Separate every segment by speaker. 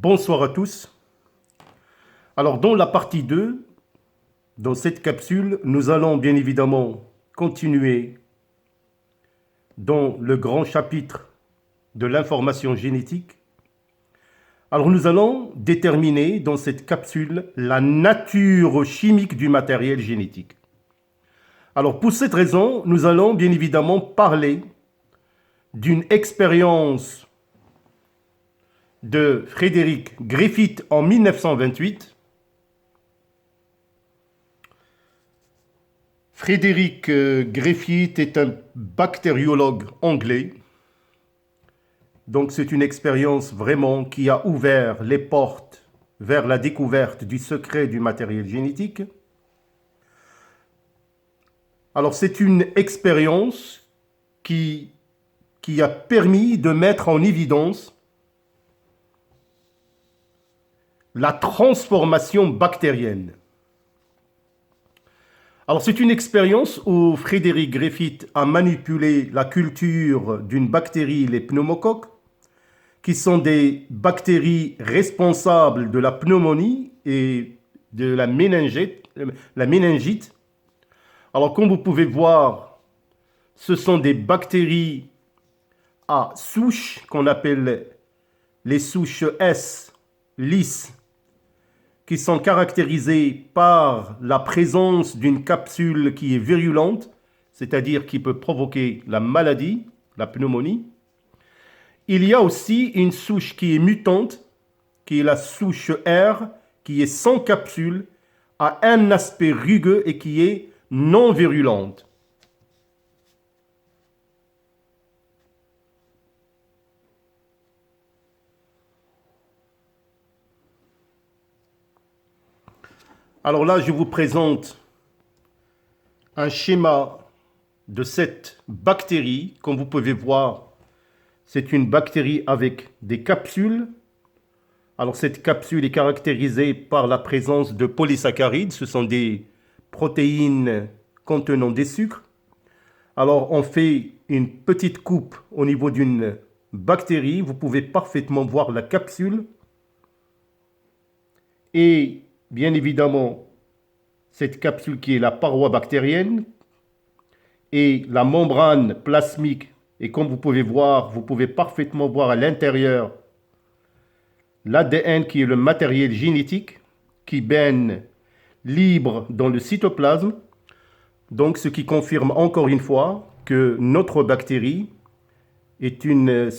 Speaker 1: Bonsoir à tous. Alors dans la partie 2, dans cette capsule, nous allons bien évidemment continuer dans le grand chapitre de l'information génétique. Alors nous allons déterminer dans cette capsule la nature chimique du matériel génétique. Alors pour cette raison, nous allons bien évidemment parler d'une expérience de Frédéric Griffith en 1928. Frédéric Griffith est un bactériologue anglais. Donc c'est une expérience vraiment qui a ouvert les portes vers la découverte du secret du matériel génétique. Alors c'est une expérience qui a permis de mettre en évidence la transformation bactérienne. Alors c'est une expérience où Frédéric Griffith a manipulé la culture d'une bactérie, les pneumocoques, qui sont des bactéries responsables de la pneumonie et de la méningite. Alors comme vous pouvez voir, ce sont des bactéries à souches qu'on appelle les souches S, lisses, qui sont caractérisées par la présence d'une capsule qui est virulente, c'est-à-dire qui peut provoquer la maladie, la pneumonie. Il y a aussi une souche qui est mutante, qui est la souche R, qui est sans capsule, a un aspect rugueux et qui est non virulente. Alors là, je vous présente un schéma de cette bactérie. Comme vous pouvez voir, c'est une bactérie avec des capsules. Alors cette capsule est caractérisée par la présence de polysaccharides. Ce sont des protéines contenant des sucres. Alors on fait une petite coupe au niveau d'une bactérie. Vous pouvez parfaitement voir la capsule. Et bien évidemment, cette capsule qui est la paroi bactérienne et la membrane plasmique. Et comme vous pouvez voir, vous pouvez parfaitement voir à l'intérieur l'ADN qui est le matériel génétique qui baigne libre dans le cytoplasme. Donc ce qui confirme encore une fois que notre bactérie est une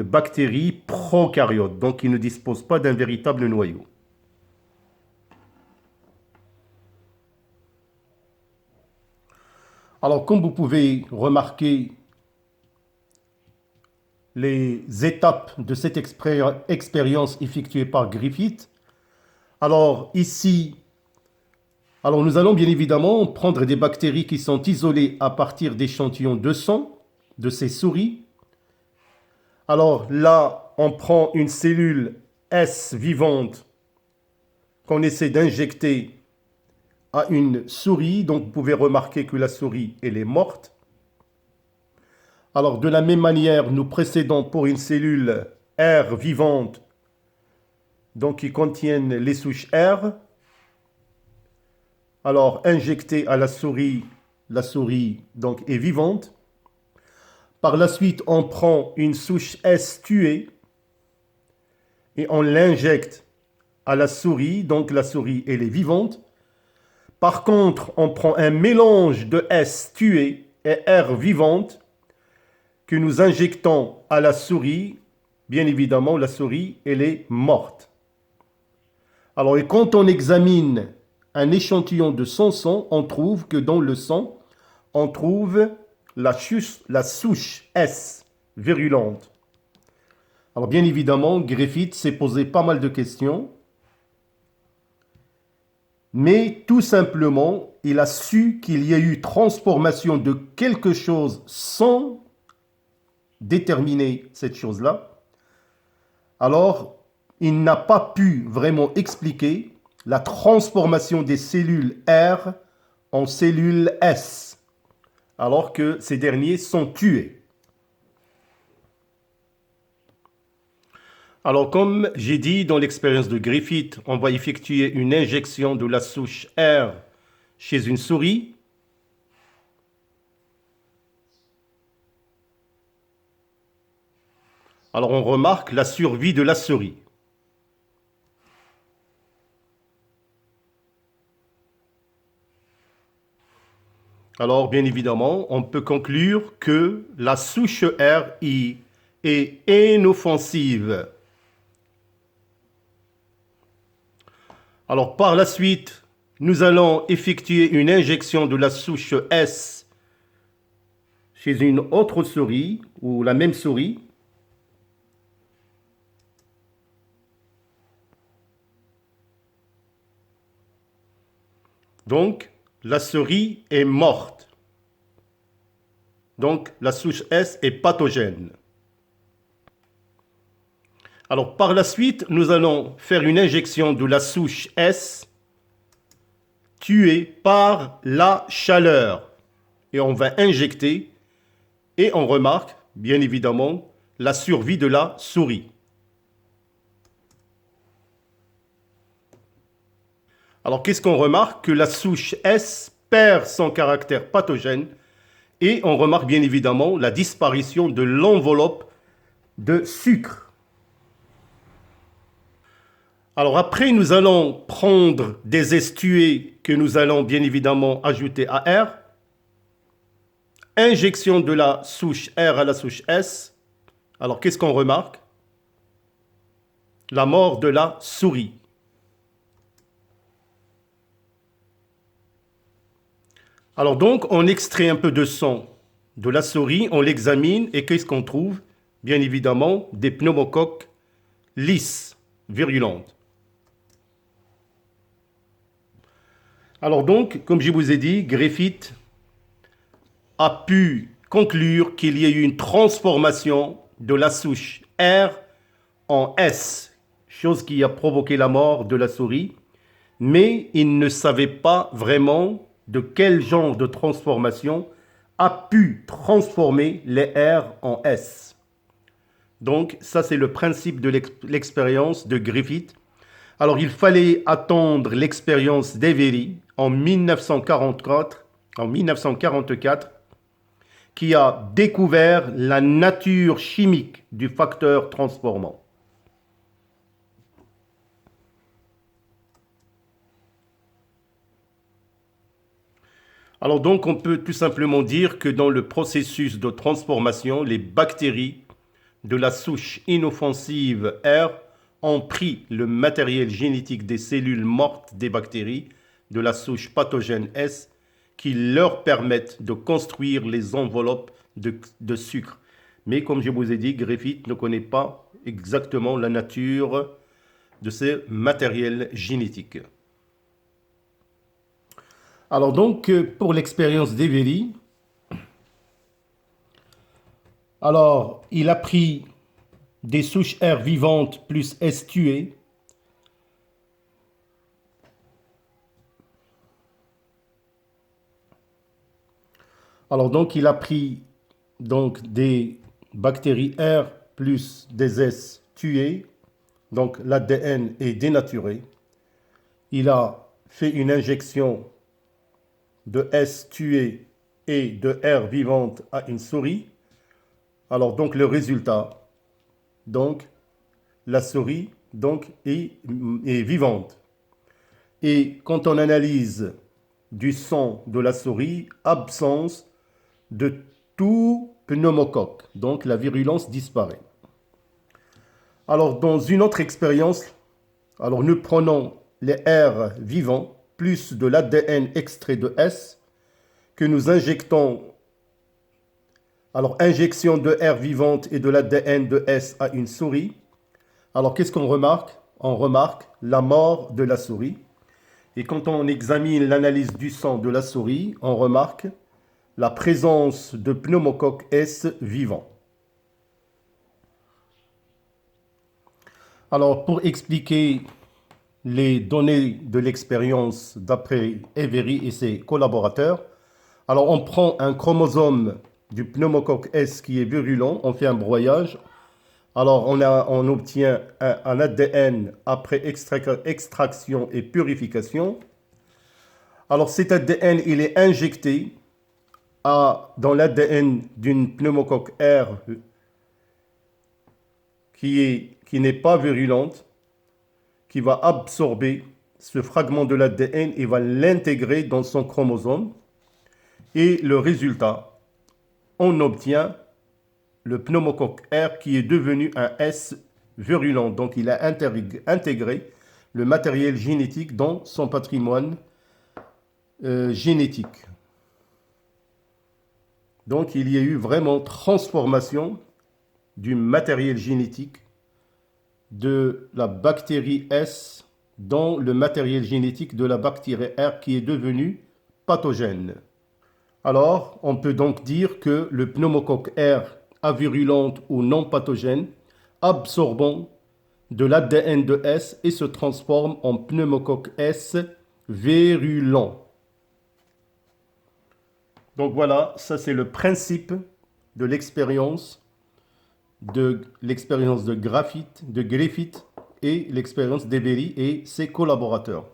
Speaker 1: bactérie prokaryote, donc qui ne dispose pas d'un véritable noyau. Alors, comme vous pouvez remarquer les étapes de cette expérience effectuée par Griffith, alors ici, nous allons bien évidemment prendre des bactéries qui sont isolées à partir d'échantillons de sang de ces souris. Alors là, on prend une cellule S vivante qu'on essaie d'injecter à une souris, donc vous pouvez remarquer que la souris, elle est morte. Alors de la même manière, nous procédons pour une cellule R vivante, donc qui contiennent les souches R. Alors injectée à la souris donc est vivante. Par la suite, on prend une souche S tuée et on l'injecte à la souris, donc la souris elle est vivante. Par contre, on prend un mélange de S tuée et R vivante que nous injectons à la souris. Bien évidemment, la souris, elle est morte. Alors, et quand on examine un échantillon de son sang, on trouve que dans le sang, on trouve la souche S virulente. Alors, bien évidemment, Griffith s'est posé pas mal de questions. Mais tout simplement, il a su qu'il y a eu transformation de quelque chose sans déterminer cette chose-là. Alors, il n'a pas pu vraiment expliquer la transformation des cellules R en cellules S, alors que ces derniers sont tués. Alors, comme j'ai dit dans l'expérience de Griffith, on va effectuer une injection de la souche R chez une souris. Alors, on remarque la survie de la souris. Alors, bien évidemment, on peut conclure que la souche RI est inoffensive. Alors, par la suite, nous allons effectuer une injection de la souche S chez une autre souris, ou la même souris. Donc, la souris est morte. Donc, la souche S est pathogène. Alors, par la suite, nous allons faire une injection de la souche S tuée par la chaleur. Et on va injecter et on remarque, bien évidemment, la survie de la souris. Alors, qu'est-ce qu'on remarque? Que la souche S perd son caractère pathogène et on remarque bien évidemment la disparition de l'enveloppe de sucre. Alors après, nous allons prendre des estués que nous allons bien évidemment ajouter à R. Injection de la souche R à la souche S. Alors qu'est-ce qu'on remarque? La mort de la souris. Alors donc, on extrait un peu de sang de la souris, on l'examine et qu'est-ce qu'on trouve? Bien évidemment, des pneumocoques lisses, virulentes. Alors donc, comme je vous ai dit, Griffith a pu conclure qu'il y a eu une transformation de la souche R en S, chose qui a provoqué la mort de la souris, mais il ne savait pas vraiment de quel genre de transformation a pu transformer les R en S. Donc ça c'est le principe de l'expérience de Griffith. Alors il fallait attendre l'expérience d'Every en 1944, qui a découvert la nature chimique du facteur transformant. Alors donc on peut tout simplement dire que dans le processus de transformation, les bactéries de la souche inoffensive R ont pris le matériel génétique des cellules mortes des bactéries de la souche pathogène S qui leur permettent de construire les enveloppes de sucre. Mais comme je vous ai dit, Griffith ne connaît pas exactement la nature de ces matériels génétiques. Alors donc, pour l'expérience d'Every, alors il a pris des souches R vivantes plus S tuées. Alors donc il a pris donc des bactéries R plus des S tuées, donc l'ADN est dénaturé. Il a fait une injection de S tuées et de R vivantes à une souris. Alors donc le résultat, donc la souris donc est vivante. Et quand on analyse du sang de la souris, absence de tout pneumocoque, donc la virulence disparaît. Alors dans une autre expérience, alors nous prenons les R vivants plus de l'ADN extrait de S que nous injectons. Alors injection de R vivante et de l'ADN de S à une souris. Alors qu'est-ce qu'on remarque? On remarque la mort de la souris. Et quand on examine l'analyse du sang de la souris, on remarque la présence de pneumocoque S vivant. Alors pour expliquer les données de l'expérience d'après Every et ses collaborateurs, alors on prend un chromosome du pneumocoque S qui est virulent, on fait un broyage, Alors, on obtient un ADN après extraction et purification. Alors, cet ADN, il est injecté dans l'ADN d'une pneumocoque R qui n'est pas virulente, qui va absorber ce fragment de l'ADN et va l'intégrer dans son chromosome. Et le résultat, on obtient le pneumocoque R qui est devenu un S virulent. Donc, il a intégré le matériel génétique dans son patrimoine génétique. Donc, il y a eu vraiment transformation du matériel génétique de la bactérie S dans le matériel génétique de la bactérie R qui est devenu pathogène. Alors, on peut donc dire que le pneumocoque R avirulente ou non pathogène absorbant de l'ADN de S et se transforme en pneumocoque S virulent. Donc voilà, ça c'est le principe de l'expérience de Griffith et l'expérience d'Eberi et ses collaborateurs.